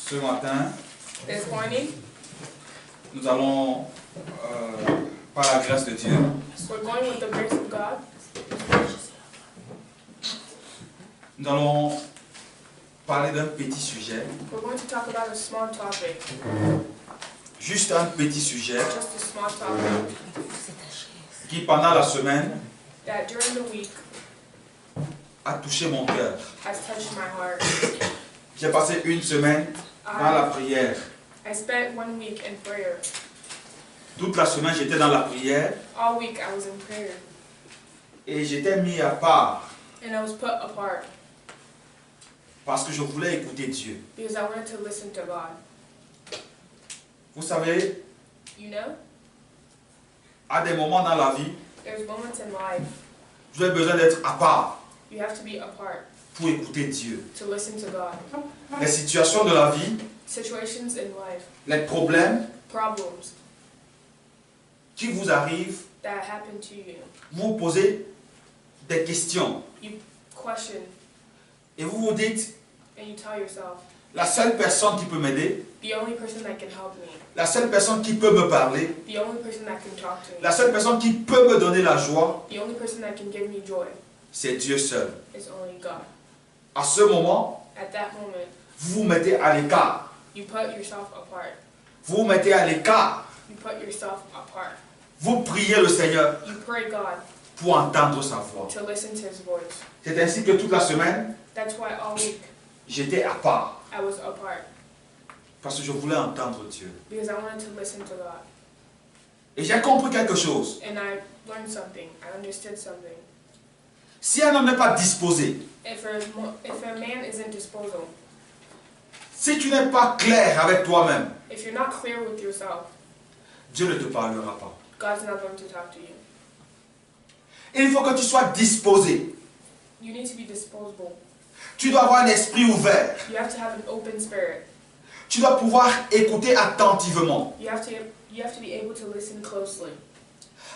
Ce matin, This morning, nous allons, par la grâce de Dieu, we're going with the grace of God. nous allons parler d'un petit sujet, We're going to talk about a small topic, juste un petit sujet, just a small topic qui pendant la semaine that during the week a touché mon cœur. has touched my heart. J'ai passé une semaine dans la prière. I spent 1 week in prayer. Toute la semaine, j'étais dans la prière All week I was in prayer, et j'étais mis à part and I was put apart parce que je voulais écouter Dieu. because I wanted to listen to God. Vous savez, You know, à des moments dans la vie, there's moments in life vous avez besoin d'être à part you have to be apart pour écouter Dieu. to listen to God. Les situations de la vie, Situations in life, les problèmes problems qui vous arrivent, that happen to you, vous vous posez des questions you question et vous vous dites, and you tell yourself, la seule personne qui peut m'aider, the only person that can help me, la seule personne qui peut me parler, the only person that can talk to me, la seule personne qui peut me donner la joie, the only person that can give me joy c'est Dieu seul. is only God. À ce moment, At that moment, vous vous mettez à l'écart. you put yourself apart. Vous vous mettez à l'écart. You put yourself apart. Vous priez le Seigneur You pray God pour entendre sa voix. to listen to His voice. C'est ainsi que toute la semaine, That's why all week j'étais à part. I was apart, Parce que je voulais entendre Dieu. because I wanted to listen to God. Et j'ai compris quelque chose. And I learned something. I understood something. Si un homme n'est pas disposé, If a man isn't disposal, si tu n'es pas clair avec toi-même, if you're not clear with yourself, Dieu ne te parlera pas. God's not going to talk to you. Il faut que tu sois disposé. You need to be disposable. Tu dois avoir un esprit ouvert. You have to have an open spirit. Tu dois pouvoir écouter attentivement. You have to be able to listen closely.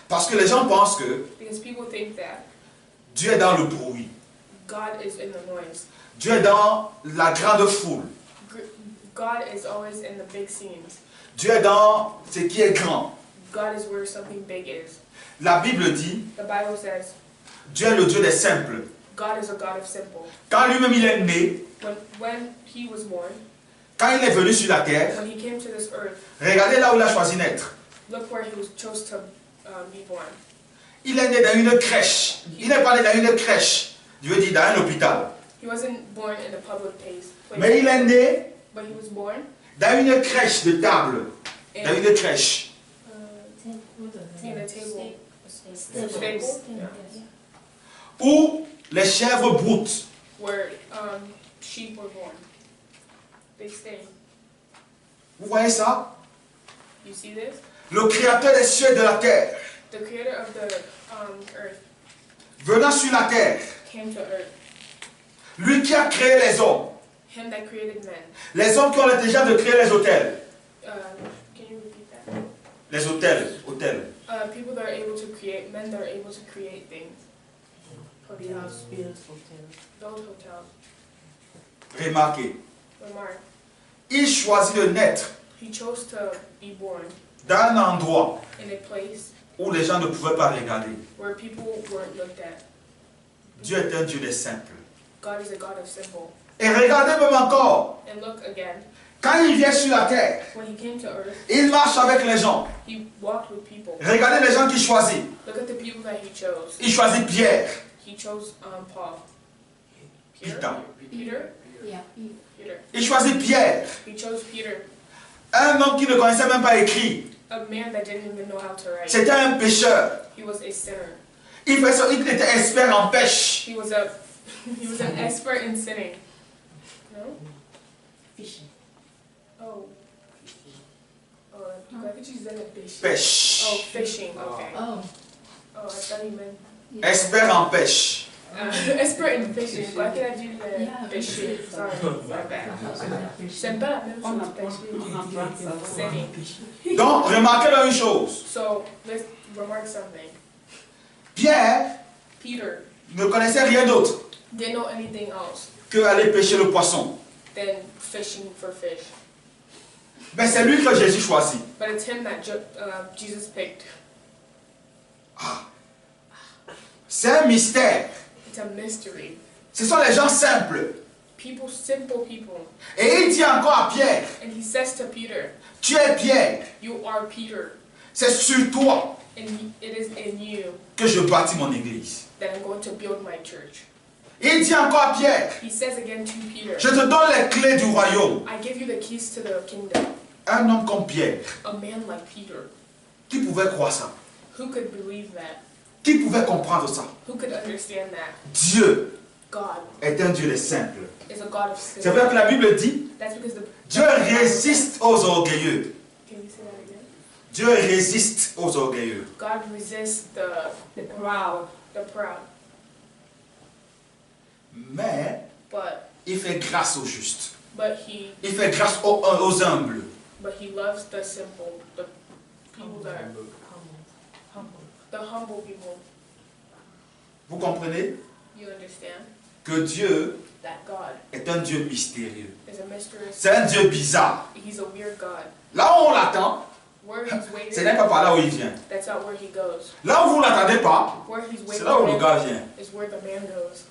Parce que les gens pensent que Because people think that Dieu est dans le bruit. God is in the noise. Dieu est dans la grande foule. God is always in the big scenes. Dieu est dans ce qui est grand. God is where something big is. La Bible dit, The Bible says Dieu est le Dieu des simples. God is a God of simple. Quand lui-même il est né, When he was born, quand il est venu sur la terre, when he came to this earth, regardez là où il a choisi naître. look where he was chose to be born. Il est né dans une crèche. Il n'est pas né dans une crèche. Je veux dire dans un hôpital. He wasn't born in a public place, Mais il est né but he was born dans une crèche de table. in, Dans une crèche. in a table, stable, yeah, Où les chèvres broutent. where sheep were born. They stay. Vous voyez ça? You see this? Le créateur des cieux et de la terre, The creator of the earth venant sur la terre, came to earth. lui qui a créé les hommes, Him that created men. les hommes qui ont l'intelligence de créer les hôtels. Can you repeat that? Les hôtels, hôtels. People that are able to create, men that are able to create things. Hotels, build hotels. Remarquez, Remark, il choisit de naître he chose to be born dans un endroit in a place où les gens ne pouvaient pas regarder. where people weren't looked at. Dieu est un Dieu des simples. God is a God of simple. Et regardez même encore, And look again, quand il vient sur la terre, when he came to earth, il marche avec les gens. he walked with people. Regardez les gens qu'il choisit. Look at the people that he chose. Il choisit Pierre, He chose Paul. Peter. Peter? Yeah. Peter. Il choisit Pierre, He chose Peter, un homme qui ne connaissait même pas écrire. a man that didn't even know how to write. C'était un pêcheur. He was a sinner. Il était expert en pêche. He was an expert in sinning. No? Fishing. Oh. Oh, I think she's in a fish. Pêche. Oh, fishing. Okay. Oh. Oh, I thought he meant Expert en pêche. expert in fishing. Why can I do the Yeah, fishing? Sorry, my bad. C'est pas la même chose, pêcher. Sinning. Donc, remarquez là une chose. So let's remark something. Pierre Peter ne connaissait rien d'autre didn't know anything else que aller pêcher le poisson. than fishing for fish. Mais c'est lui que Jésus choisit. But it's him that Jesus picked. C'est un mystère. It's a mystery. Ce sont les gens simples. People, simple people. Et il dit encore à Pierre, And he says to Peter, tu es Pierre, you are Peter, c'est sur toi and it is in you que je bâtis mon église. that I'm going to build my church. Il dit encore à Pierre, He says again to Peter, je te donne les clés du royaume. I give you the keys to the kingdom. Un homme comme Pierre, A man like Peter, qui pouvait croire ça? who could believe that? Qui pouvait comprendre ça? Who could understand that? Dieu God est un Dieu des simples. is a God of C'est sin. vrai que la Bible dit, That's because the Dieu résiste aux orgueilleux. Can you say that again? Dieu résiste aux orgueilleux. God resists the proud. The proud. Mais But il fait grâce aux justes. he Il fait grâce aux humbles. loves the simple, the people that are the humble people. Vous comprenez You understand que Dieu that God est un Dieu mystérieux. is a mysterious. C'est un Dieu bizarre. He's a weird God. Là où on l'attend, Where he's ce waiting, n'est pas par là où il vient. that's not where he goes. Là où vous ne l'attendez pas, Where he's c'est waiting là où le gars vient. is where the man goes.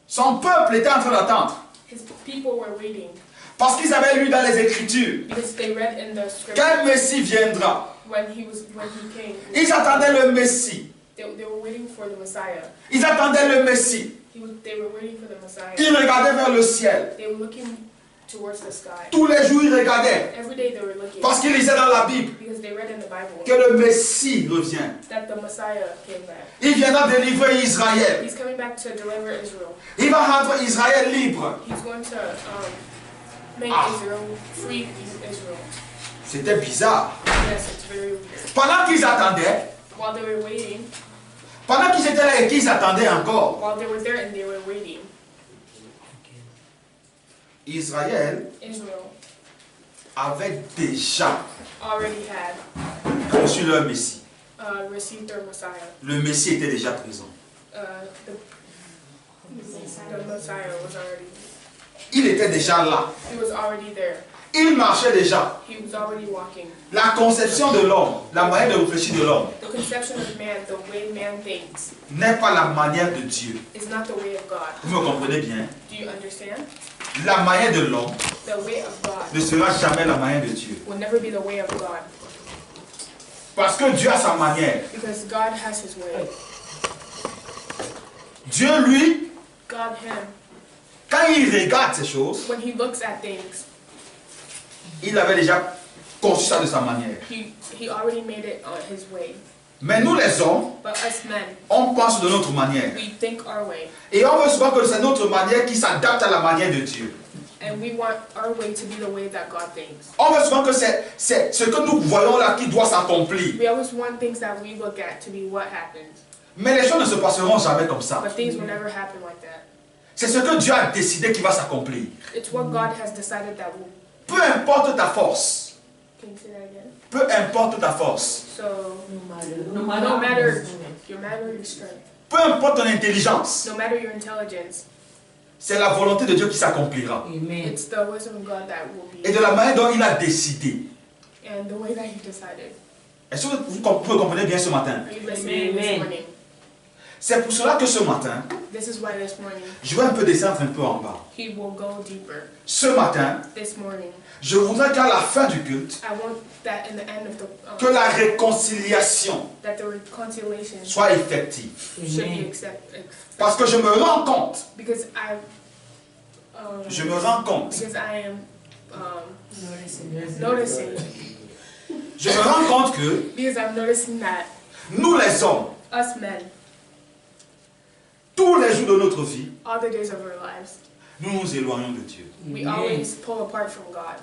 Son peuple était en train d'attendre. His people were waiting Parce qu'ils avaient lu dans les Écritures because they read in the scripture qu'un Messie viendra. when he came. Ils attendaient le Messie. They were waiting for the Messiah. Ils attendaient le Messie. They were waiting for the Messiah. Ils regardaient vers le ciel. They were looking towards the sky. Tous les jours, ils regardaient. Every day they were looking Parce qu'ils lisaient dans la Bible because they read in the Bible que le Messie revient. that the Messiah came back. Il viendra délivrer Israël. He's coming back to deliver Israel. Il va rendre Israël libre. He's going to make Israel free Israel. C'était bizarre. Yes, it's very weird. Pendant qu'ils attendaient, While they were waiting, pendant qu'ils étaient là et qu'ils attendaient encore, while they were there and they were waiting, Israël Israel avait déjà already had reçu leur Messie. received their Messiah. Le Messie était déjà présent. The Messiah was already. Il était déjà là. He was already there. Il marchait déjà. He was already walking. La conception de l'homme, la manière de réfléchir de l'homme, The conception of man, the way man thinks, n'est pas la manière de Dieu. is not the way of God. Vous me comprenez bien? Do you understand? La manière de l'homme The way of God ne sera jamais la manière de Dieu. will never be the way of God. Parce que Dieu a sa manière. Because God has his way. Dieu, lui, God, him, quand il regarde ces choses, when he looks at things, il avait déjà conçu ça de sa manière. he already made it on his way. Mais nous les hommes, But us men, on pense de notre manière. we think our way. Et on veut souvent que c'est notre manière qui s'adapte à la manière de Dieu. And we want our way to be the way that God thinks. On veut souvent que c'est ce que nous voyons là qui doit s'accomplir. We always want things that we look at to be what happens. Mais les choses ne se passeront jamais comme ça. But things will never happen like that. C'est ce que Dieu a décidé qui va s'accomplir. It's what God has decided that will. Peu importe ta force. Can you say that again? Peu importe ta force. So, No no matter your strength, Peu importe ton intelligence. no matter your intelligence, C'est la volonté de Dieu qui s'accomplira. Amen. it's the wisdom of God that will be. Et de la manière dont il a décidé. And the way that he decided. Est-ce que vous comprenez bien ce matin? Are you listening this Amen. morning? C'est pour cela que ce matin, This is why this morning je vais un peu descendre un peu en bas. he will go deeper. Ce matin, This morning, je voudrais qu'à la fin du culte, I want that in the end of the que la réconciliation that the reconciliation soit effective. should be Amen. accepted. Parce que je me rends compte, Because je me rends compte, because I am Noticing. noticing je me rends compte que because I'm noticing that nous les hommes, us men, tous les jours de notre vie, all the days of our lives, nous nous éloignons de Dieu. we Amen. always pull apart from God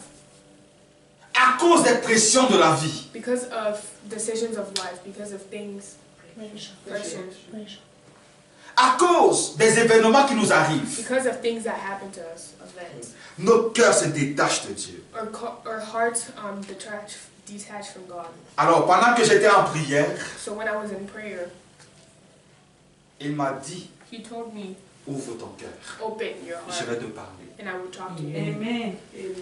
À cause des pressions de la vie, because of decisions of life, because of things, pressures, à cause des événements qui nous arrivent, because of things that happen to us, events. nos cœurs se détachent de Dieu. Our hearts detached from God. Alors, pendant que j'étais en prière, So when I was in prayer, il m'a dit, he told me, ouvre ton cœur. Open your Je vais heart. te parler. And I will talk to you. Amen.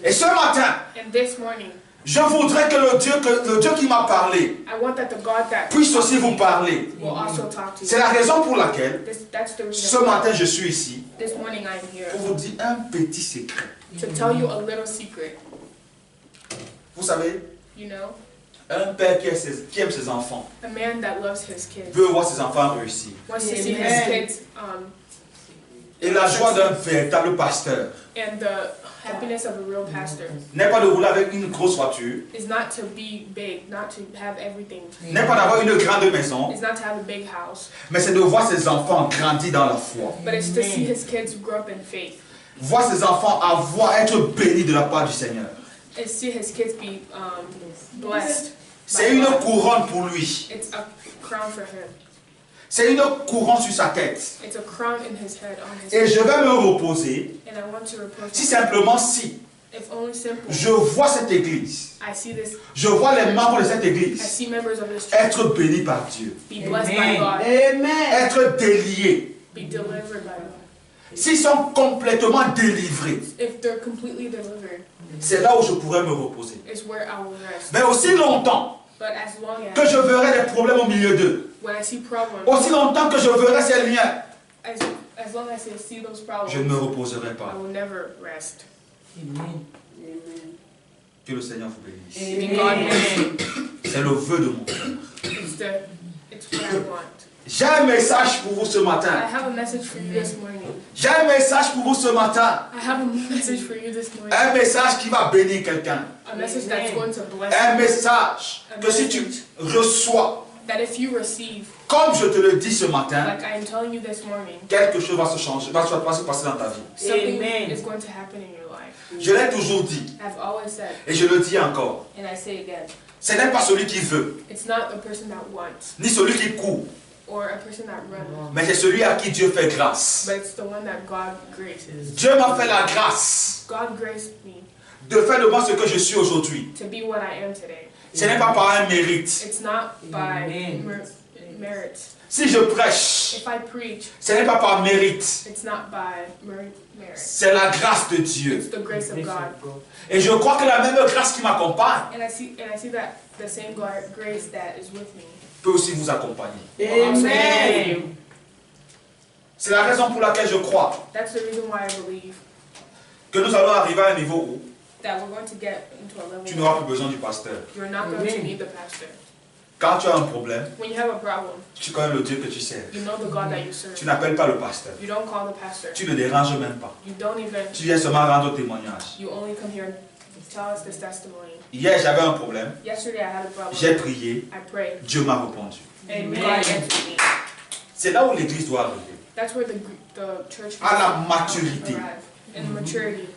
Et ce matin, And this morning, je voudrais que le Dieu qui m'a parlé I want that the God that puisse aussi vous parler. will also talk to C'est you. la raison pour laquelle That's the ce reason matin je suis ici this morning I'm here pour vous dire un petit secret. to tell you a little secret. Vous savez, You know, un père qui aime ses enfants a man that loves his kids veut voir ses enfants réussir. wants to see his Amen. kids Et la joie d'un véritable pasteur and the happiness of a real pastor n'est pas de rouler avec une grosse voiture, is not to be big, not to have everything. n'est pas d'avoir une grande maison, It's not to have a big house, mais c'est de voir ses enfants grandir dans la foi. but it's to see his kids grow up in faith. Voir ses enfants être bénis de la part du Seigneur. And see his kids be blessed. C'est une couronne pour lui. It's a crown for him. C'est une couronne sur sa tête. It's a crown in his head, on his Et head. je vais me reposer And I want to repose si myself. simplement si If only simple. je vois cette église, I see this. je vois les membres de cette I église see members of this church être bénis par Dieu, be blessed by Amen. God, Amen. être déliés. be delivered by God. S'ils sont complètement délivrés, If they're completely delivered, c'est là où je pourrais me reposer. is where I will rest. Mais aussi longtemps But as long que as je verrai des problèmes au milieu d'eux, when I see problems, aussi longtemps que je verrai ces liens, as long as I see those problems, je ne me reposerai I pas. will never rest. Amen. Que le Seigneur vous bénisse. May God bless you. C'est le vœu de mon cœur. It's what I want. J'ai un message pour vous ce I matin. have a message for you this morning. J'ai un message pour vous ce matin. I have a message for you this morning. Un message qui va bénir quelqu'un. A message that's going to bless Un you. message que si tu reçois, That if you receive, comme je te le dis ce matin, like I am telling you this morning, quelque chose va se changer, va se passer dans ta vie. something Amen. is going to happen in your life. Je l'ai toujours dit I've always said, et je le dis encore. and I say again, Ce n'est pas celui qui veut, it's not the person that wants ni celui qui court, or a person that runs, mais c'est celui à qui Dieu fait grâce. but it's the one that God graces. Dieu m'a fait la grâce God graced me de faire de moi ce que je suis aujourd'hui. to be what I am today. Ce n'est pas par un mérite. It's not by Amen. merit. Si je prêche, If I preach, ce n'est pas par mérite. it's not by merit. C'est la grâce de Dieu. It's the grace of God. Et je crois que la même grâce qui m'accompagne And I see that the same grace that is with me peut aussi vous accompagner. will also be with Amen. you. C'est la raison pour laquelle je crois That's the reason why I believe que nous allons arriver à un niveau où that we're going to get into a level tu n'auras where plus besoin du pasteur. you're not going to Amen. need the pastor. Quand tu as un problème, When you have a problem, tu connais le Dieu que tu sers. you know the God that you serve. Tu n'appelles pas le pasteur. You don't call the pastor. Tu ne déranges même pas. You don't even, Tu viens seulement rendre témoignage. you only come here and tell us this testimony. Hier, j'avais un problème. Yesterday I had a problem. J'ai prié. I prayed. Dieu m'a répondu. And Amen. God answered me. C'est là où l'église doit arriver. That's where the church À la must maturité. arrive. In maturity.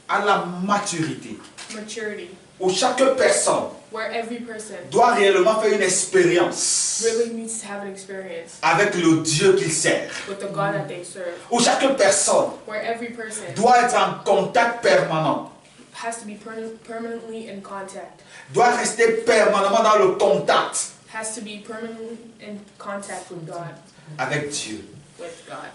À la maturité. Maturity. Où chaque personne Where every person doit réellement faire une expérience really needs to have an experience avec le Dieu qu'il sert. with the God that they serve. Où chaque personne Where every person doit être en contact permanent. has to be permanently in contact. Doit rester permanemment dans le contact Has to be permanently in contact with God. avec Dieu. With God.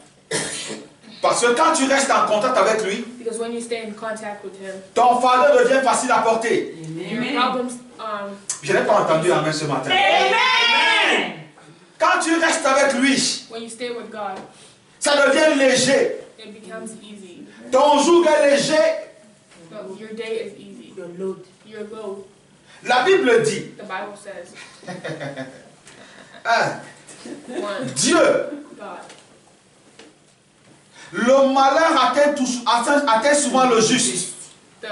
Parce que quand tu restes en contact avec lui, Because when you stay in contact with Him, ton fardeau devient facile à porter. your problems, Je n'ai pas entendu amen ce matin. Amen. Quand tu restes avec lui, when you stay with God, ça devient léger. it becomes easy. Ton joug est léger. Your day is easy. Your load. Your load, La Bible dit, the Bible says, hein, 1, Dieu, God. le malheur atteint souvent le juste. The,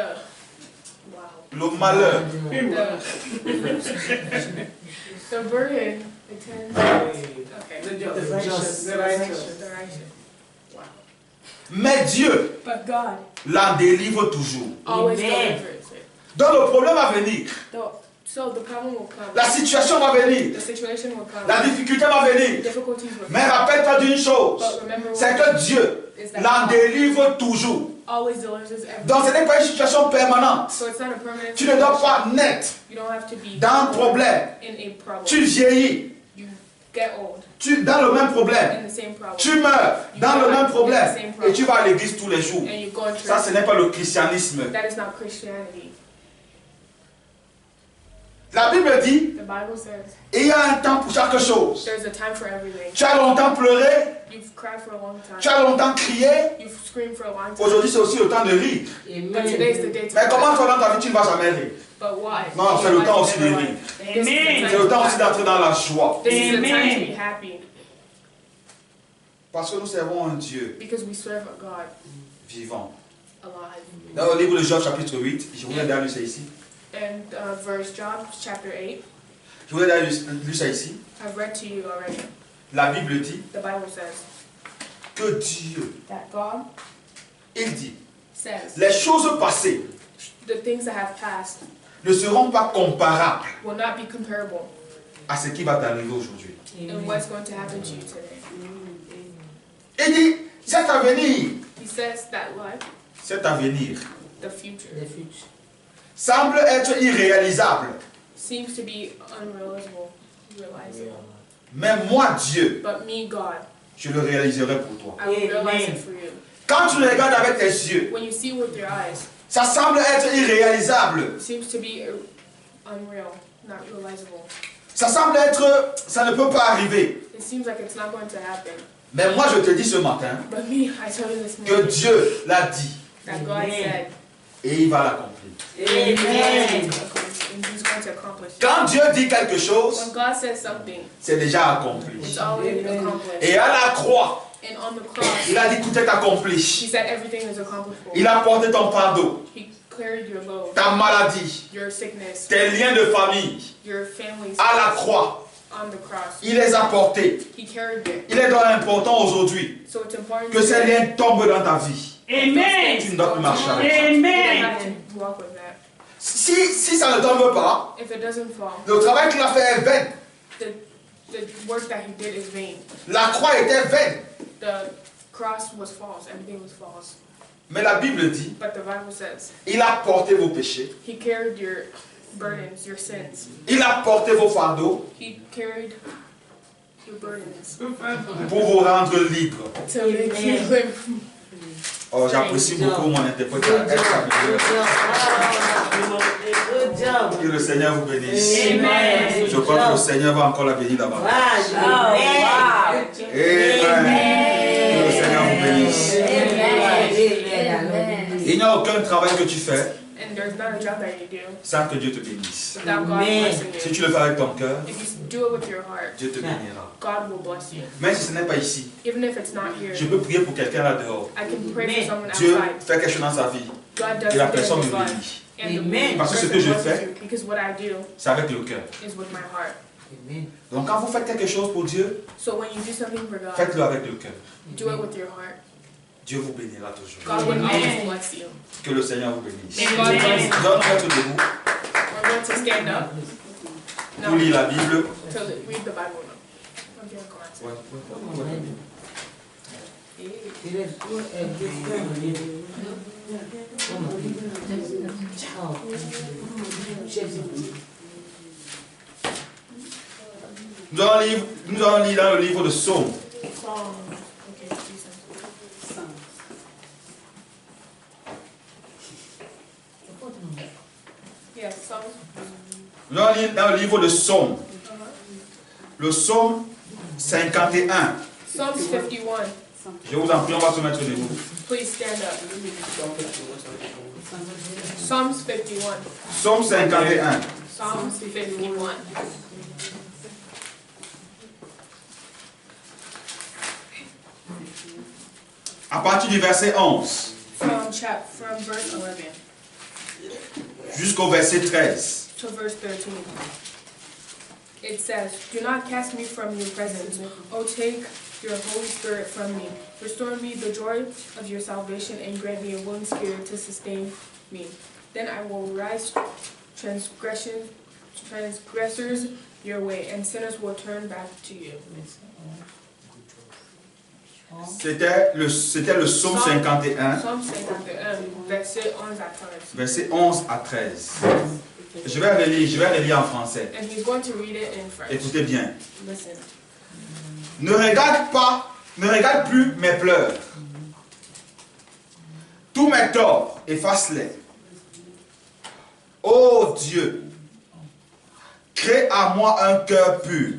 wow. Le malheur. The burden, it turns okay. The righteous. The righteous. Wow. Mais Dieu But God l'en délivre toujours. always Amen. delivers it. Donc le problème va venir. So the problem will come. La situation va venir. The situation will come. La difficulté va venir. Difficulties will come. Mais rappelle-toi d'une chose. But remember C'est que Dieu is that l'en God délivre toujours. always delivers everything. Donc ce n'est pas une situation permanente. So it's not a permanent Tu ne dois situation. pas naître You don't have to be dans un problème. in a problem. Tu vieillis. You get old. dans le même problème. in the same problem. Tu meurs dans le même problème. Same Et problem. tu vas à l'église tous les jours. And you go to Ça, church. ce n'est pas le christianisme. That is not Christianity. La Bible dit, The Bible says il y a un temps pour chaque chose. there's a time for everything. Tu as longtemps pleuré, You've cried for a long time. tu as longtemps crié. You've screamed for a long time. Aujourd'hui, c'est aussi le temps de rire. But today is the day to Mais comment laugh. toi dans ta vie, tu ne vas jamais rire? But why? Non, c'est le temps aussi de rire. C'est le temps aussi d'entrer dans la joie. This is the time to Amen. be happy. Parce que nous servons un Dieu Because we serve a God vivant. alive. Dans le livre de Job, chapitre 8, je voulais d'ailleurs lire ça ici. And verse Job chapter 8, Je voulais d'ailleurs lire ça ici. I've read to you already. La Bible dit The Bible says que Dieu, that God il dit, says les choses passées the things that have passed ne seront pas comparables will not be comparable à ce qui va t'arriver aujourd'hui. in what's going to happen to you today. Il dit, cet avenir, He says that life, cet avenir the future, The future. semble être irréalisable. seems to be unrealizable. Mais moi, Dieu, But me, God, je le réaliserai pour toi. I will realize Amen. it for you. Quand tu le regardes avec tes yeux, When you see with your eyes, ça semble être irréalisable. it seems to be unreal, not realizable. Ça semble être, ça ne peut pas arriver. It seems like it's not going to happen. Mais moi, je te dis ce matin But me, I tell you this que morning Dieu l'a dit that God Amen. said, et il va l'accomplir. Amen. and He's going to accomplish it. Quand Dieu dit quelque chose, When God says something, c'est déjà accompli. it's already Amen. accomplished. Et à la croix, And on the cross, il a dit tout est accompli. He said everything is accomplished for Il you. a porté ton fardeau, He cleared your load, ta maladie, your sickness, tes liens de famille. your family's À la croix, on the cross. il les a portés. He carried it. Il est donc important aujourd'hui So it's important que ces liens tombent dans ta vie. Amen. Tu ne dois plus marcher avec ça. You Amen. have to walk with that. Si ça ne tombe pas, If it doesn't fall, le travail qu'il a fait est vain. the work that He did is vain. La croix était vaine. The cross was false. Everything was false. Mais la Bible dit, But the Bible says il a porté vos péchés, He carried your burdens, your sins. il a porté vos fardeaux He carried your burdens pour vous rendre libres. to make you live. Oh, j'apprécie beaucoup mon interprétation. Good job. Que le Seigneur vous bénisse. Amen. Je crois que le Seigneur va encore la bénir davantage. Amen. Amen. Que le Seigneur vous bénisse. Amen. Il n'y a aucun travail que tu fais And there's not a job that you do sans que Dieu te bénisse. without God Amen. blessing Si you. tu le fais avec ton cœur, If you do it with your heart, Dieu te bénira. God will bless you. Même si ce n'est pas ici, Even if it's not here, je peux prier pour quelqu'un là dehors. I can pray for someone Dieu outside. fait quelque chose dans sa vie God does et la something personne in me his life. bénit. And the Amen. Parce que ce person que je blesses fais, you, because what I do c'est avec le cœur. is with my heart. Amen. Donc quand vous faites quelque chose pour Dieu, So when you do something for God, faites-le avec le cœur. do it with your heart. Dieu vous bénira toujours. God will Amen. always bless you. Que le Seigneur vous bénisse. And God bless you. Nous allons nous mettre debout We're going to stand up. pour No, lire la Bible. to read the Bible now. I'm doing comments. Nous allons lire dans le livre de Psaume. Okay, Jesus. Yes, Psalms. Nous allons lire dans le livre de Psaume. Le Psaume 51. Psalms 51. Je vous en prie, on va se mettre debout. Please stand up. Psalms 51. Psaume 51. Psalms 51. À partir du verset 11 From verse 11 jusqu'au verset 13. to verse 13. It says, "Do not cast me from your presence. O take your Holy Spirit from me. Restore me the joy of your salvation and grant me a willing spirit to sustain me. Then I will rise transgressors your way, and sinners will turn back to you." C'était le Psaume 51, Psalm 51, verset 11 à 13. verset 11 à 13. Je vais relire en français. And he's going to read it in French. Écoutez bien. Listen. ne regarde plus mes pleurs. Tous mes torts, efface-les. Ô Dieu, crée à moi un cœur pur.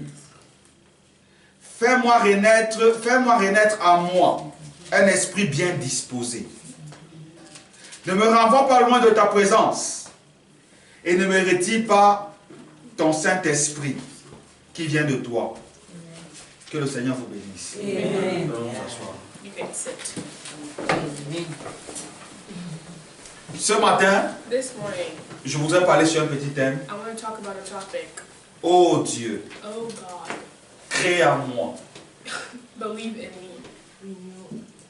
Fais-moi renaître à moi un esprit bien disposé. Ne me renvoie pas loin de ta présence et ne me retire pas ton Saint-Esprit qui vient de toi. Que le Seigneur vous bénisse. Amen. Nous allons nous asseoir. You can sit. Ce matin, This morning, je voudrais parler sur un petit thème. I want to talk about a topic. Ô Dieu, Oh God, crée en moi. believe in me.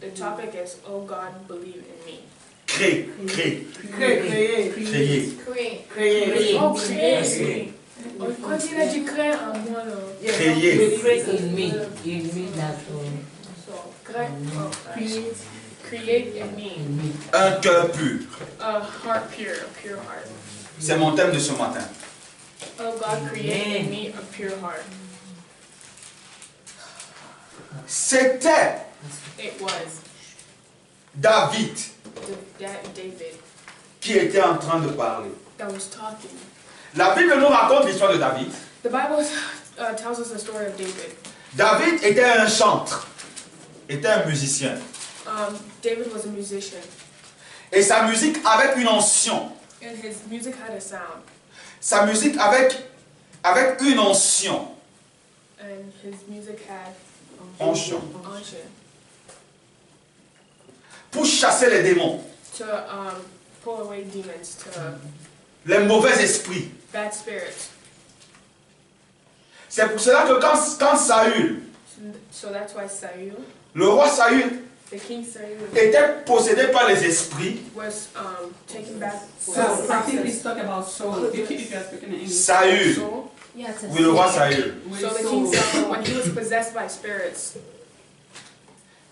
The topic is, oh God, believe in me. Crée. Créer. Créer. Oh, créer. Oh, quand il a dit créer en moi, là. Créer. Create in me. In me, that's all. So, create in me In me. Un cœur pur. a heart pure, a pure heart. C'est mon thème de ce matin. Oh God, create in me a pure heart. C'était It was David David qui était en train de parler. that was talking. La Bible nous raconte l'histoire de David. The Bible tells us the story of David. David était un chantre, était un musicien. David was a musician, Et sa musique avait une onction. and his music had a sound, Sa musique avec une onction. and his music had Onction. unction Pour chasser les démons, to pull away demons, to les mauvais esprits. bad spirits. C'est pour cela que quand Saül, So that's why Saul, le roi Saül, the king Saul, était possédé par les esprits, was taken back. So I think he's talking about soul. If you are speaking in English. Saül, So, oui, le roi Saül. Oui, so the king soul. Saul, when he was possessed by spirits,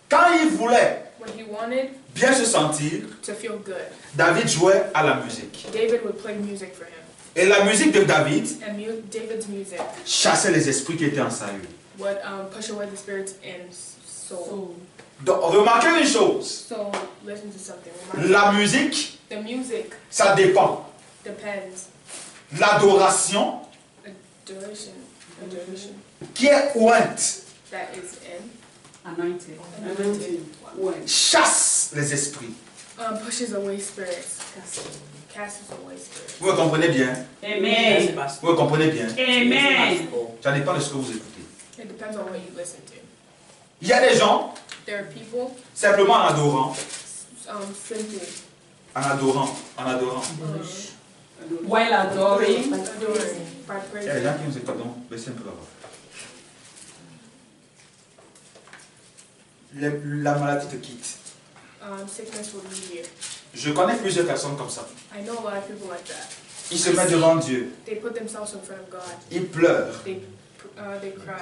Quand il voulait when he wanted bien se sentir, to feel good, David jouait à la musique. David would play music for him. Et la musique de David And David's music chassait les esprits qui étaient en Saül. would push away the spirits in Saul. Soul. Donc, remarquez une chose. So listen to something. Remember, La musique, the music ça dépend. depends. L'adoration, Adoration qui est ointe, that is in Anointed. Anointed. Word. chasse les esprits. Pushes away spirits. Casts away spirits. Vous me comprenez bien? Amen. Vous me comprenez bien? Amen. Ça dépend de ce que vous écoutez. It depends on what you listen to. Il y a des gens, There are people simplement en adorant, simply en adorant. While adoring. adoring by Il y a des praising. gens qui nous écoutent, donc laissez un peu là-bas. La maladie te quitte. Sickness will leave you. Je connais plusieurs personnes comme ça. I know a lot of people like that. Ils se mettent devant Dieu, They put themselves in front of God. ils pleurent, They cry.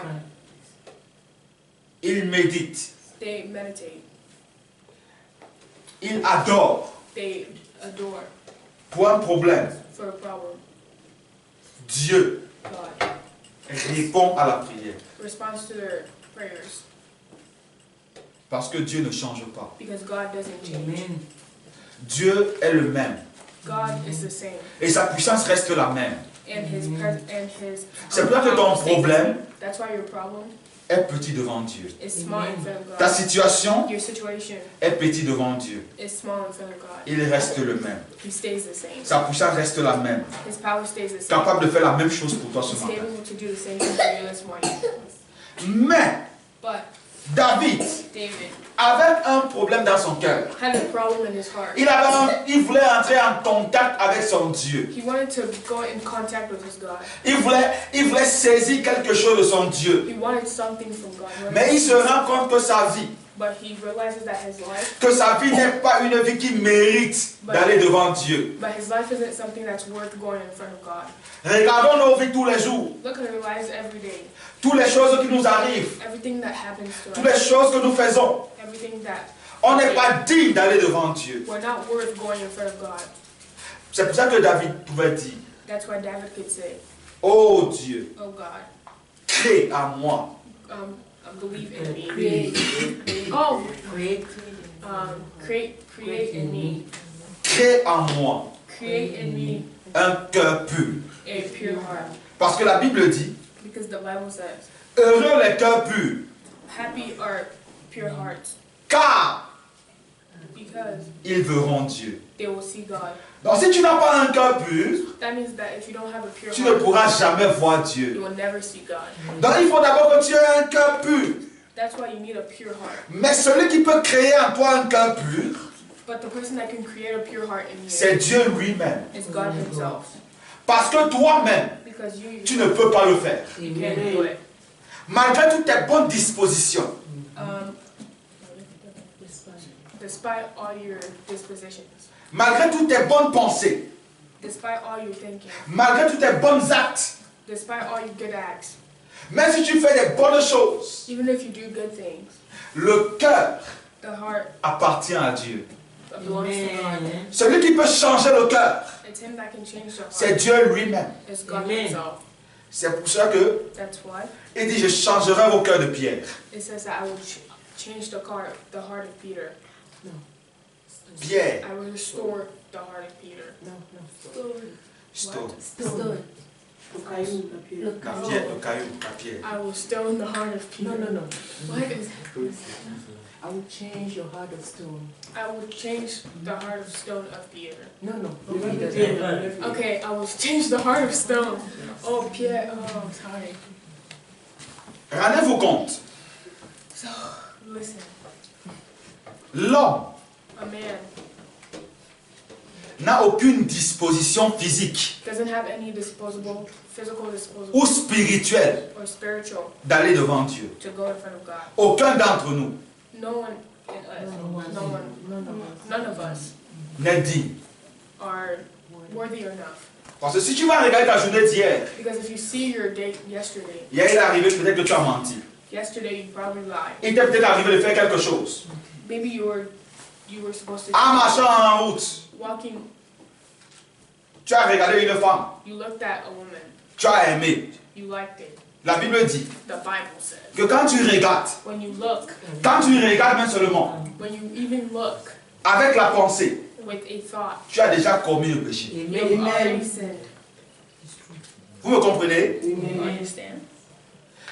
ils méditent, They meditate. ils adorent They adore pour un problème. for a problem. Dieu God répond à la prière responds to their prayers parce que Dieu ne change pas. because God doesn't change. Amen. Dieu est le même God is the same, et sa puissance reste la même. and his C'est pour ça que ton problème That's why your problem est petit devant Dieu. is small in front of Ta God. situation Your situation est petit devant Dieu. is small in front of God. Il reste le même. He stays the same. Sa puissance reste la même. His power stays the same. Capable de faire la même chose pour toi ce He's matin. able to do the same thing for you this morning. Mais But David David avait un problème dans son cœur. had a problem in his heart. Il voulait entrer en contact avec son Dieu. He wanted to go in contact with his God. Il voulait saisir quelque chose de son Dieu. He wanted something from God. He wanted Mais il se something. rend compte que sa vie, But he realizes that his life, n'est pas une vie qui mérite d'aller devant Dieu. but his life isn't something that's worth going in front of God. Regardons nos vies tous les jours. Look at our lives every day. Toutes les choses qui nous arrivent. Everything that happens to Toutes les us. choses que nous faisons. Everything that On n'est pas digne d'aller devant Dieu. we're not worth going in front of God. C'est pour ça que David pouvait dire, That's why David could say, oh Dieu, oh God, crée à moi believe in me. Create. Oh, Create. create in me. Crée en moi Create in me un cœur pur. a pure heart. Parce que la Bible dit, Because the Bible says, heureux les cœurs purs, happy are pure hearts. car Because ils verront Dieu. they will see God. Donc si tu n'as pas un cœur pur, That means that if you don't have a pure tu ne heart, pourras jamais voir you Dieu. will never see God. Donc il faut d'abord que tu aies un cœur pur. That's why you need a pure heart. Mais celui qui peut créer en toi un cœur pur, But the person that can create a pure heart in you c'est Dieu lui-même. is God Himself. Parce que toi-même, Because you tu ne peux pas le faire. can't do it. Malgré toutes tes bonnes dispositions, Despite all your dispositions, malgré toutes tes bonnes pensées, despite all your thinking, malgré tous tes bons actes, despite all your good acts, même si tu fais des bonnes choses, even if you do good things, le cœur the heart appartient à Dieu. belongs to God. Amen. Celui qui peut changer le cœur, It's Him that can change the c'est heart. Dieu lui-même. It's God Amen. Himself. C'est pour ça que That's why il dit, je changerai vos cœurs de pierre. it says that I will change the heart of Peter. Pierre, I will restore the heart of Peter. stone. What? La pierre, le caillou, la pierre. I will stone the heart of Peter. No. What is I will change your heart of stone. I will change the heart of stone of Peter. No. Okay, I will change the heart of stone. Oh, Pierre. Oh, sorry. Rendez-vous compte, So, listen. l'homme A man n'a aucune disposition physique doesn't have any physical disposable ou spirituelle or spiritual d'aller devant Dieu. to go in front of God. Aucun d'entre nous No one in us, none of us n'est digne. are worthy enough. Parce que si tu vas regarder ta journée d'hier, Because if you see your day yesterday, hier il est arrivé peut-être que tu as menti. yesterday you probably lied. Il t'est peut-être arrivé de faire quelque chose. Maybe you were supposed to En marchant en route, walking. tu as regardé une femme, You looked at a woman. tu as aimé. You liked it. La Bible dit The Bible says que quand tu regardes même seulement, when you even look avec la pensée, with a thought, tu as déjà commis le péché. you've already sinned. Vous me comprenez? You understand?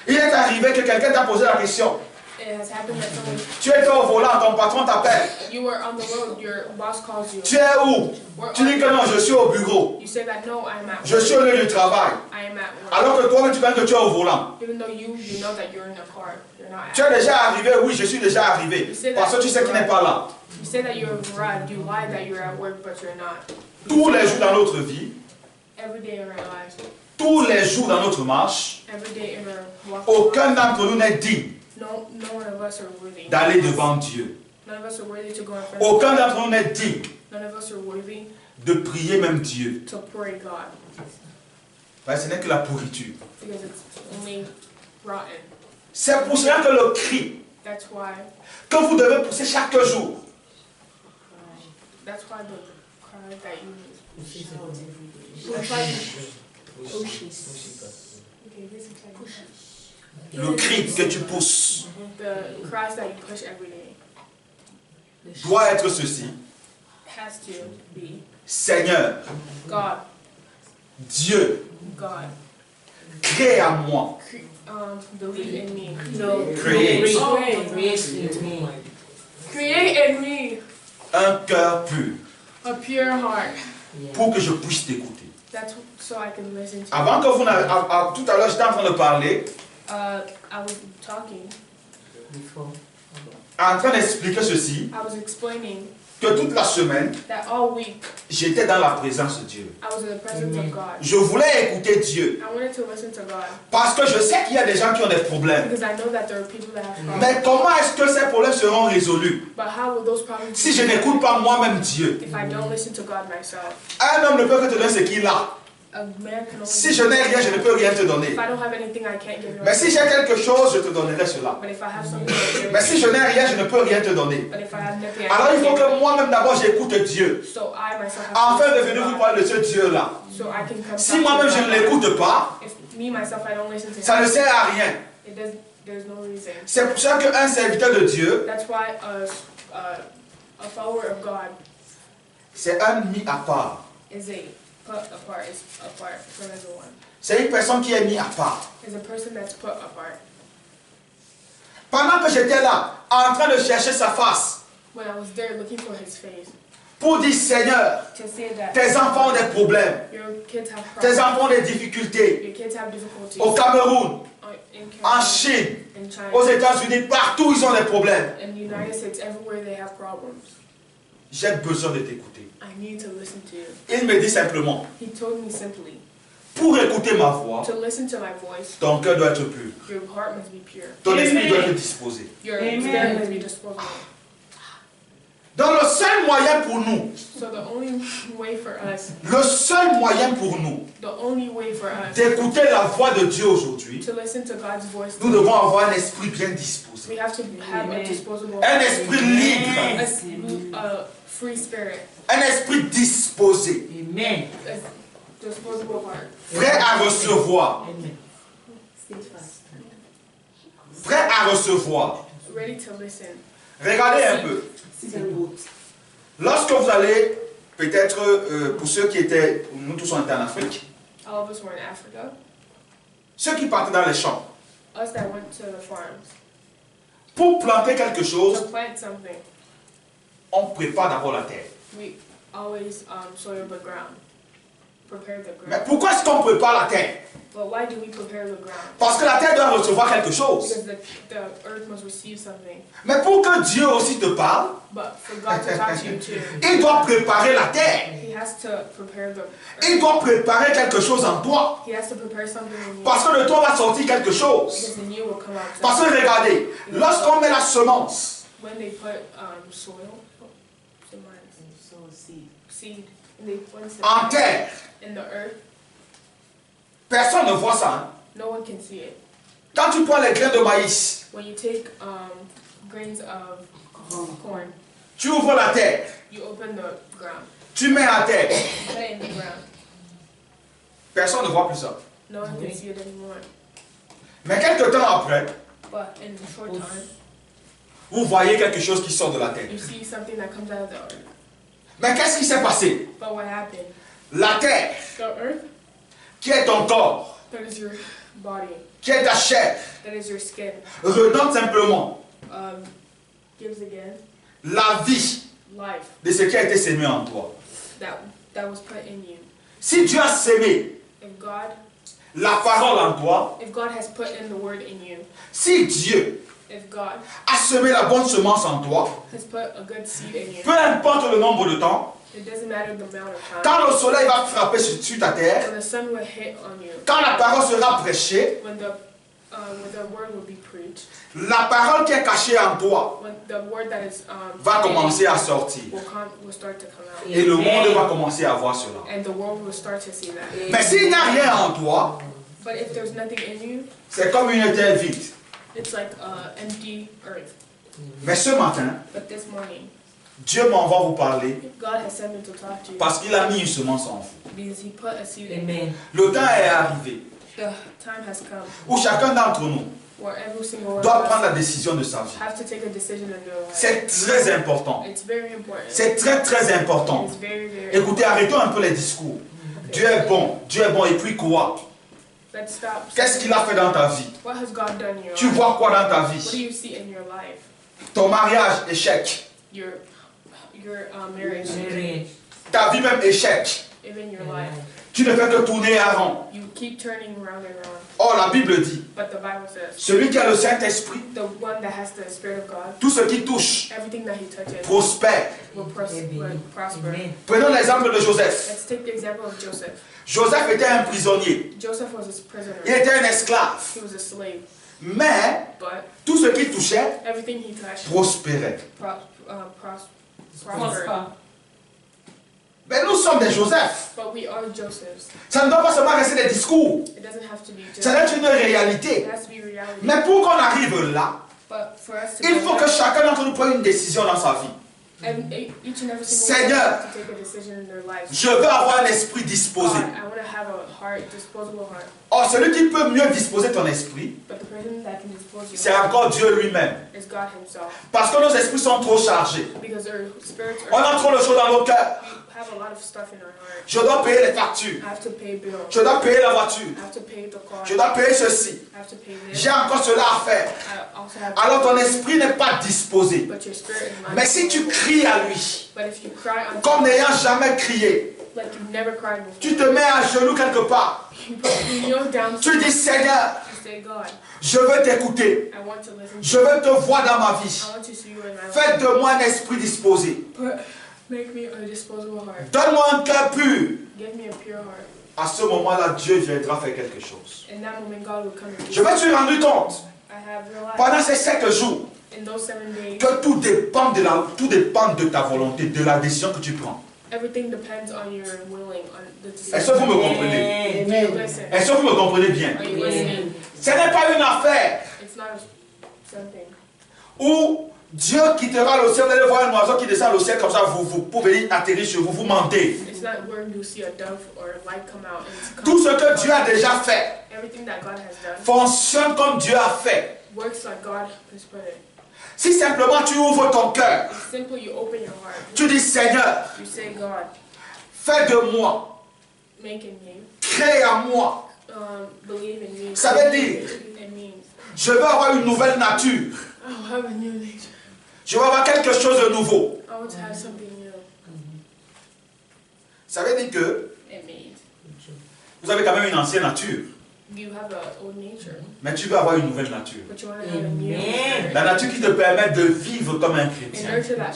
Il est arrivé que quelqu'un t'a posé la question. It has happened that someone, Tu étais au volant, ton patron t'appelle. you were on the road, your boss calls you. Tu es où? Tu dis que non, je suis au bureau. You say that no, I'm at Je work. suis au lieu du travail. I am at work. Alors que toi-même, tu penses que tu es au volant. Even though you know that you're in a car, you're not Tu at es déjà arrivé, oui, je suis déjà arrivé. Parce que tu sais qu'il n'est pas là. You say that you're arrived, you lie that you're at work, but you're not. Tous les jours dans notre vie, Every day in our lives, tous les jours dans notre marche, every day in our walk, aucun d'entre nous n'est digne no one of us are worthy. d'aller devant Dieu. None of us are worthy to go in front of Aucun God. d'entre nous n'est digne None of us are worthy de prier même Dieu. to pray God, Ouais, ce n'est que la pourriture. because it's only rotten. C'est pour cela que le cri That's why que vous devez pousser chaque jour, the cry that you Pushes it every day. that's why you okay, this is like le cri que tu pousses the cries that you push every day doit être ceci. has to be Seigneur, God, Dieu, God, crée en moi believe in me. Create. Oh, Create in me. create in me un cœur pur a pure heart. pour que je puisse t'écouter. That's so I can listen to you. Avant que vous tout à l'heure, j'étais en train de parler, I was talking, Before. en train d'expliquer ceci, I was explaining que toute la semaine, that all week j'étais dans la présence de Dieu. I was in the presence of God. Je voulais écouter Dieu I wanted to listen to God parce que je sais qu'il y a des gens qui ont des problèmes. because I know that there are people that have problems. Mais comment est-ce que ces problèmes seront résolus But how will those problems si je n'écoute pas moi-même Dieu? if I don't listen to God myself? Un homme ne peut que te donner ce qu'il a. A man can only Si je n'ai rien, je ne peux rien te donner. if I don't have anything, I can't give you Mais si j'ai quelque chose, je te donnerai cela. But if I have something, I'll give Mais it si to je you. n'ai rien, je ne peux rien te donner. But if I have nothing, I Alors il faut can't give que it. moi-même d'abord j'écoute Dieu. So I myself have Afin to de listen venir to vous God. parler de ce Dieu-là. So I can come Si talk to moi-même je ne God. l'écoute pas, If me myself I don't listen to ça Him, ne sert à rien. it doesn't There's no reason. C'est pour ça qu'un serviteur de Dieu, That's why a follower of God c'est un mis à part. is apart from everyone. C'est une personne qui est mise à part. Is a person that's put apart. Pendant que j'étais là, en train de chercher sa face, When I was there looking for his face, pour dire Seigneur, to say that tes enfants ont des problèmes, your kids have tes problems, enfants ont des difficultés. your kids have difficulties Au Cameroun, in en Canada, Chine, in China, aux États-Unis, partout ils ont des problèmes. in the United States, everywhere they have problems. J'ai besoin de t'écouter. I need to listen to you. Il me dit simplement, He told me simply, pour écouter ma voix, to listen to my voice, ton cœur doit être pur. your heart must be pure. Ton esprit Amen. doit être disposé. Your Amen. spirit must be disposable. Donc le seul moyen pour nous, So the only way for us, le seul moyen pour nous the only way for us d'écouter la voix de Dieu aujourd'hui, to listen to God's voice, nous devons avoir un esprit bien we disposé. have to have a Amen. disposable Un esprit libre. a free spirit, Un esprit disposé. Amen. a disposable heart, Prêt à recevoir. Amen. Stay fast. Prêt à recevoir. ready to listen. Regardez un peu. C'est good. Lorsque vous allez, peut-être pour ceux qui étaient, nous tous on était en Afrique, All of us were in Africa. ceux qui partaient dans les champs, Us that went to the farms pour planter quelque chose, to plant something, on prépare d'abord la terre. we always soil the ground, prepare the Mais ground. pourquoi est-ce qu'on prépare la terre? But why do we prepare the ground? Parce que la terre doit recevoir quelque chose. Because the earth must receive something. Mais pour que Dieu aussi te parle, But for God to talk to you too, il doit préparer la terre. He has to prepare the Il earth. doit préparer quelque chose en toi. He has to prepare something in you. Parce que de toi va sortir quelque chose. Because then you will come out. Parce que regardez, lorsqu'on met la semence, When they put soil, So seed, and they put en terre, in the earth, personne ne voit ça. Hein. no one can see it. Quand tu prends les grains de maïs, When you take grains of corn, tu ouvres la terre, you open the ground, tu mets la terre, put it in the ground. personne ne voit plus ça. No one can see it anymore. Mais quelques temps après, But in a short time, vous voyez quelque chose qui sort de la terre. you see something that comes out of the earth. Mais qu'est-ce qui s'est passé? But what happened? La terre, The earth, qui est ton corps, that is your body, qui est ta chair, that is your skin, redonne simplement gives again la vie life de ce qui a été sémé en toi. that was put in you. Si Dieu a sémé If God la parole en toi, has put in the word in you, si Dieu if God a semé la bonne semence en toi, has put a good seed in you, peu importe le nombre de temps, it doesn't matter the amount of time. quand le soleil va frapper sur ta terre, When the sun will hit on you, quand la parole sera prêchée, when the word will be preached, la parole qui est cachée en toi when the word that is va commencer à sortir. will start to come out, Et le monde va commencer à voir cela. and the world will start to see that. Mais s'il n'y a rien en toi, But if there's nothing in you, c'est comme une terre vide. it's like empty earth. Mais ce matin, But this morning, Dieu m'envoie vous parler God has sent me to talk to you parce qu'il a mis une semence en vous. because He put a seed in you. Amen. Le temps est arrivé The time has come où chacun d'entre nous where every single one doit of prendre us la décision de sa vie. have to take a decision in their life. C'est très important. It's very important. C'est très très important. It's very, very Écoutez, arrêtons un peu les discours. Dieu est bon, et puis quoi? Let's stop. Qu'est-ce qu'il a fait dans ta vie? What has God done in your Tu life? vois quoi dans ta What do vie? you see in your life? Ton mariage, échec. Your marriage, Marriage. Ta vie même, échec. even your life. Tu ne fais que tourner à rond. You keep turning round and round. Or, la Bible dit, But the Bible says, celui qui a le Saint-Esprit, the one that has the Spirit of God, tout ce qui touche, everything that he touches prospère. will prosper. Amen. Prenons l'exemple de Joseph. Let's take the example of Joseph. Joseph était un prisonnier. Joseph was a prisoner. Il était un esclave. He was a slave. Mais, But tout ce qu'il touchait everything he touched prospérait. prospered. Prosper. Mais nous sommes des Joseph. But we are Josephs. Ça ne doit pas seulement rester des discours. It doesn't have to be Ça doit just. être une réalité. It has to be reality. Mais pour qu'on arrive là, But for us to il go faut que there, chacun d'entre nous prenne une décision dans sa vie. And each and every single Seigneur, one has to take a decision in their life. je veux avoir un esprit disposé. God, I want to have a heart, disposable heart. Or, celui qui peut mieux disposer ton esprit, But the person that can dispose your c'est heart encore Dieu lui-même. is God Himself. Parce que nos esprits sont trop chargés. Because our spirits On are. a trop de choses dans nos cœurs. We have a lot of stuff in our heart. Je dois payer les factures. I have to pay bills. Je dois payer la voiture. I have to pay the car. Je dois payer ceci. I have to pay this. J'ai encore cela à faire. I also have. Alors ton esprit n'est pas disposé. But your spirit is not. Mais si tu cries à lui, But if you cry on comme n'ayant jamais crié, like you've never cried before, tu te mets à genoux quelque part. you put your kneel down. Tu dis, Seigneur, You say, God, je veux t'écouter. I want to listen. Je veux te voir dans ma vie. I want to see you in my life. Fais de moi un esprit disposé. Make me a disposable heart. Donne-moi un cœur pur. Give me a pure heart. À ce moment-là, Dieu viendra faire quelque chose. In that moment, God will come and Je me suis rendu compte, I have realized pendant ces 7 jours, in those 7 days, que tout dépend de ta volonté, de la décision que tu prends. everything depends on your willing, on the Est-ce decision. que vous me comprenez? Amen. Listen, Est-ce que vous me comprenez bien? are you listening? Ce n'est pas une affaire It's not something. où Dieu quittera le ciel, vous allez voir un oiseau qui descend au ciel comme ça, vous pouvez atterrir sur vous, vous mentez. It's not where you see a dove or a light come out. And Tout ce que Dieu a déjà fait everything that God has done fonctionne comme Dieu a fait. works like God has put it. Si simplement tu ouvres ton cœur, It's simple. You open your heart. tu dis Seigneur, You say, God, fais de moi, make in me. crée en moi. Believe in me. Ça veut dire, It means je veux avoir une nouvelle nature. I'll have a new nature. Je veux avoir quelque chose de nouveau. I want to have something new. Ça veut dire que It means vous avez quand même une ancienne nature, you have an old nature, mais tu veux avoir une nouvelle nature. but you want to have a new Amen. nature. La nature qui te permet de vivre comme un A chrétien. nature that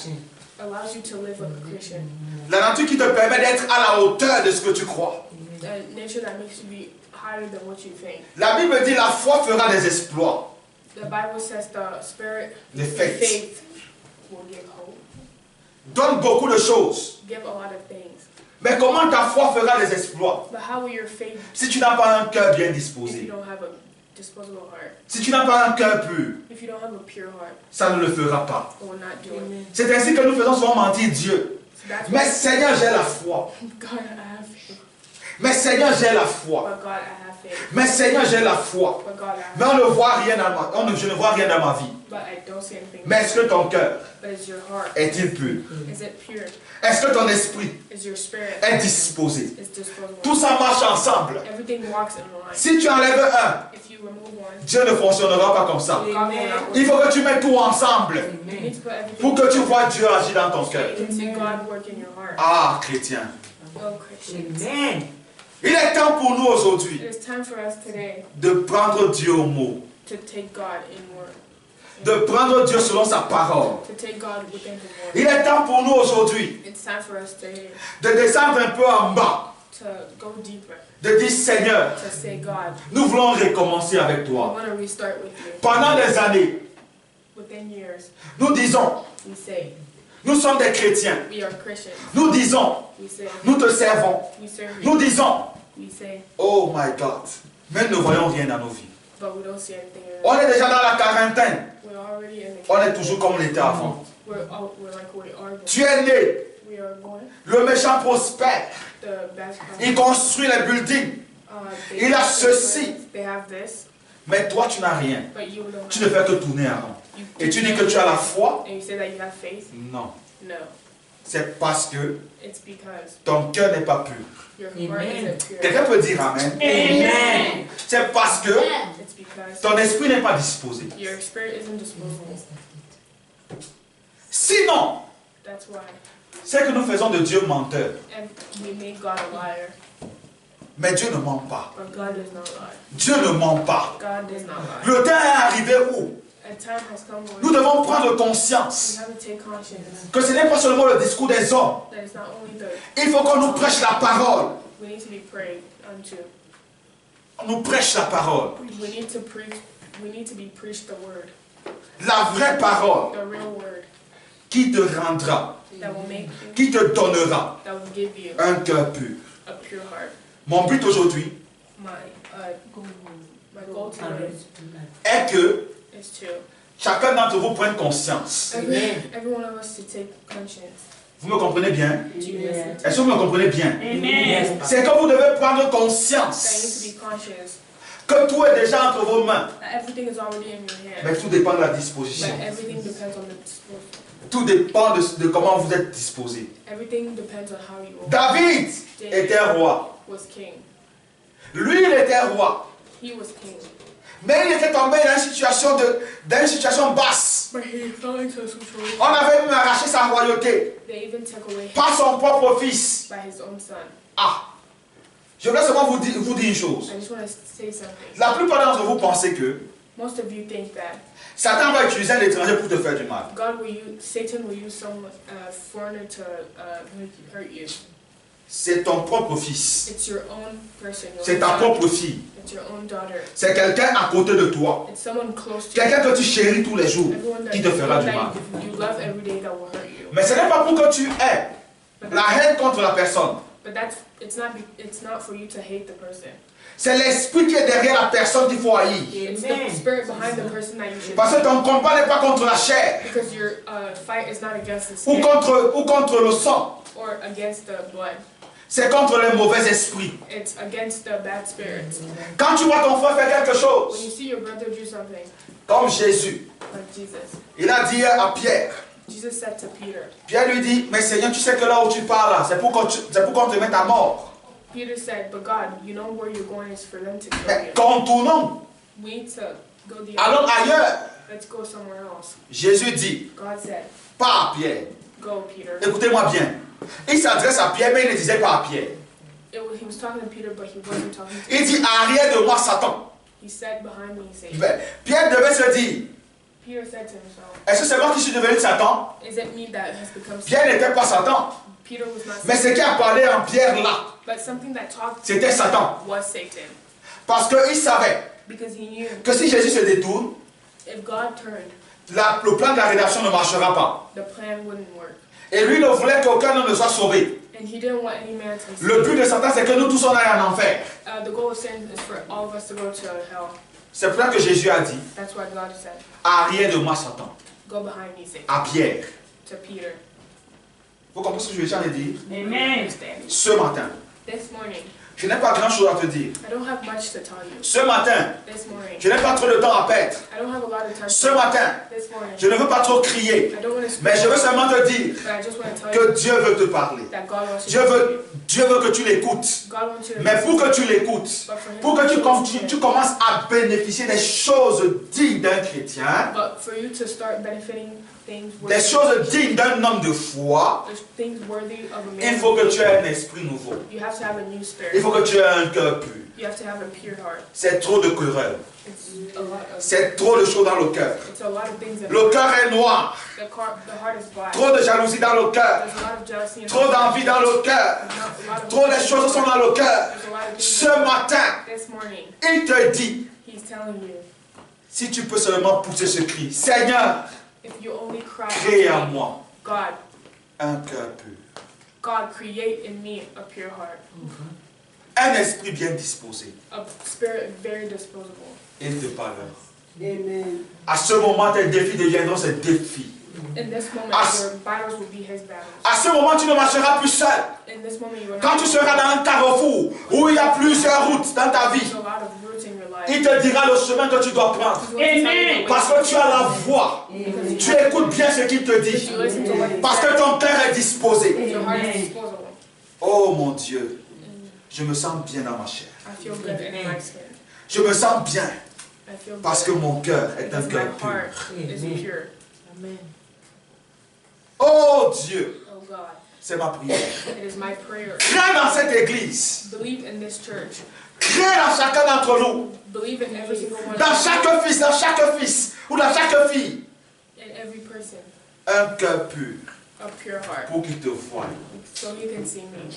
allows you to live like a Christian. La nature qui te permet d'être à la hauteur de ce que tu crois. A nature that makes you be higher than what you think. La Bible dit la foi fera des exploits. The Bible says the spirit, The the faith. faith will give hope, Donne beaucoup de choses. give a lot of things. Mais comment ta foi fera des exploits But how will your faith si tu n'as pas un cœur bien if you disposé? don't have a disposable heart? Si tu n'as pas un cœur pur, If you don't have a pure heart, ça ne le fera pas. it will not do it. C'est ainsi que nous faisons souvent mentir Dieu. So that's Mais why Seigneur, j'ai la foi. God, I have faith. Mais Seigneur, j'ai la foi. But God, I have faith. Mais Seigneur, j'ai la foi. But God, I Mais have on ne voit rien dans je ne vois rien dans ma vie. But I don't see anything. Mais est-ce que ton cœur But is your heart, est-il pur? is it pure? Est-ce que ton esprit Is your spirit, est disposé? is disposable? Tout ça marche ensemble. Everything walks in line. Si tu enlèves un, If you remove one, Dieu ne fonctionnera pas comme ça. God will not Il work. faut que tu mettes tout ensemble You need to put everything pour que tu vois Dieu agir dans ton so cœur. you can see God work in your heart. Ah, chrétien. Oh, Christians. Amen. Il est temps pour nous aujourd'hui It is time for us today de prendre Dieu au mot, to take God in word. de prendre Dieu selon sa parole. To take God within His word. Il est temps pour nous aujourd'hui It's time for us today de descendre un peu en bas, to go deeper. de dire Seigneur, To say, God, nous voulons recommencer avec I toi. want to restart with you. Pendant des années, Within years, nous disons, we say, nous sommes des chrétiens. we are Christians. Nous disons, We say, nous te servons. we serve Nous you. disons, We say, oh my God, mais nous ne voyons rien dans nos vies. but we don't see anything in On it. est déjà dans la quarantaine. We're already in the On est toujours comme on était avant. We're like we are born. Tu es né, We are born. le méchant prospère. The best Il construit les buildings. they Il a have ceci. this, they have this, Mais toi, tu n'as rien. but you don't Tu have ne fais que tourner en rond. you Et tu dis que tu as la foi? and you say that you have faith? Non. No. C'est parce que It's because ton cœur n'est pas pur. your Amen. heart isn't pure. Quelqu'un peut dire Amen. Amen. C'est parce que It's because ton esprit n'est pas disposé. your spirit isn't disposable. Sinon, That's why. c'est que nous faisons de Dieu menteur. And we made God a liar. Mais Dieu ne ment pas. But God does not lie. Dieu ne ment pas. God does not lie. Le temps est arrivé où A time has come nous when devons prendre we conscience have to take conscience que ce n'est pas seulement le discours des hommes. that it's not only the Il faut qu'on nous prêche la parole. we need to be prayed unto. On nous prêche la parole. We need to preach. We need to be preached the word, La vraie parole the real word qui te rendra, that will make you, qui te donnera that will give you un cœur pur. a pure heart. Mon but aujourd'hui My goal today est que is to chacun d'entre vous prenne conscience. Every one of us to take conscience. Vous me comprenez bien? Do you listen? Est-ce que vous me comprenez bien? Amen. C'est que vous devez prendre That you need conscience to be conscious que tout est déjà entre vos mains. that everything is already in your hand. Mais tout dépend de la But disposition. everything depends on the disposal. Tout dépend de comment vous êtes disposé. Everything depends on how you are. David était roi. Was king. Lui, il était roi. He was king. Mais il était tombé dans une situation basse. But he fell into a situation. On avait même arraché sa royauté They even took away par son propre fils. by his own son. Ah! Je voulais seulement vous dire une chose. I just want to say something. La plupart d'entre vous pensez que Most of you think that Satan va utiliser un étranger pour te faire du mal. Satan will use some foreigner to hurt you. C'est ton propre fils. It's your own person. Your C'est own ta son. propre fille. It's your own daughter. C'est quelqu'un à côté de toi. It's someone close to Quelqu'un que tu chéris tous les jours. Everyone that, Qui te fera du mal. you love every day that will hurt you. Mais ce n'est pas pour que tu aies la haine contre la personne. But it's not for you to hate the person. C'est l'esprit qui est derrière la personne qu'il faut haïr. It's the spirit behind the person that you should Parce que ton combat n'est pas contre la chair because your fight is not against the ou skin contre le sang. or against the blood. C'est contre les mauvais esprits. It's against the bad spirits. Quand tu vois ton frère faire quelque When you chose, see your brother do something, comme Jésus, like Jesus, il a dit à Pierre, Jesus said to Peter, Pierre lui dit, mais Seigneur, tu sais que là où tu pars là, c'est pour qu'on te mette à mort. Peter said, but God, you know where you're going is for them to kill Mais you. contournons, We need to go the allons other way. ailleurs. Let's go somewhere else. Jésus dit, God said, pas à Pierre. go, Peter. Écoutez-moi bien. Il s'adresse à Pierre, mais il ne disait pas à Pierre. He was talking to Peter, but he wasn't talking to Il dit, arrière de moi, Satan. He said behind me, Satan. Ben, Pierre devait se dire, Peter said to himself, est-ce que c'est moi qui suis devenu Satan? is it me that has become Pierre Satan? n'était pas Satan. Peter was not Mais ce Satan. qui a parlé en Pierre là, But something that talked c'était Satan. was Satan. Parce qu'il savait Because he knew que si Jésus se détourne, if God turned, le plan de la rédemption ne marchera pas. the plan wouldn't work. Et lui ne voulait qu'aucun homme ne soit sauvé. And he didn't want any man to be Le saved. but de Satan, c'est que nous tous on aille en enfer. The goal of Satan is for all of us to go to hell. C'est pour ça que Jésus a dit, That's why God said, arrière de moi, Satan. go behind me, Satan. À Pierre. To Peter. Vous comprenez ce que je viens de dire? Amen. Understand? Ce matin, This morning, je n'ai pas grand chose à te dire. I don't have much to tell you. Ce matin, This morning, je n'ai pas trop de temps à perdre. I don't have a lot of time. Ce matin, This morning, je ne veux pas trop crier. I don't want to speak. Mais je veux seulement te dire But I just want to tell que you Dieu veut te parler. that God wants you Dieu to veut, Dieu veut que tu l'écoutes. God wants you to Mais pour que tu l'écoutes, But for him pour que to tu commences à bénéficier des choses dignes d'un chrétien, But for you to start benefiting things des worthy, choses dignes d'un homme de foi, there's things worthy of a man. il faut que tu aies un esprit nouveau. You have to have a new Il spirit. faut que tu aies un cœur pur. You have to have a pure heart. C'est trop de querelles. It's a lot of C'est trop de choses dans le cœur. it's a lot of things in Le cœur est noir. the heart is black. Trop de jalousie dans le cœur. There's a lot of jealousy in Trop d'envie dans le cœur. Trop de choses sont dans le cœur. There's a lot of things Ce matin, this morning. il te dit, He's telling you, si tu peux seulement pousser ce cri, Seigneur, if you only cry, crée en moi God, un cœur pur. God, create in me a pure heart, Un esprit bien disposé. a spirit very disposable. Il te parlera. Amen. À ce moment, tes défis deviendront ses défis. In this moment, As- your battles will be His battles. À ce moment, tu ne marcheras plus seul. In this moment, you will Quand not. tu seras dans un carrefour où il y a plusieurs routes dans ta vie, There's a lot of roots in your life. il te dira le chemin que tu dois prendre. He's going to tell you the way Parce que tu as la voix. Amen. Tu écoutes bien ce qu'il te dit. You listen to what He Parce que says. ton cœur est disposé. Your heart is Amen. disposable. Oh mon Dieu, je me sens bien dans ma chair. I feel good in my skin. Je me sens bien I feel good parce que mon cœur est un because my cœur pur. heart is Amen. pure. Amen. Oh Dieu, Oh God, c'est ma prière. it is my prayer. Crée dans cette église. Believe in this church. Crée dans chacun d'entre nous. Believe in every single one. Dans chaque fils ou dans chaque fille. In every person. Un cœur pur A pure heart. pour qu'il te voie. So you can see me.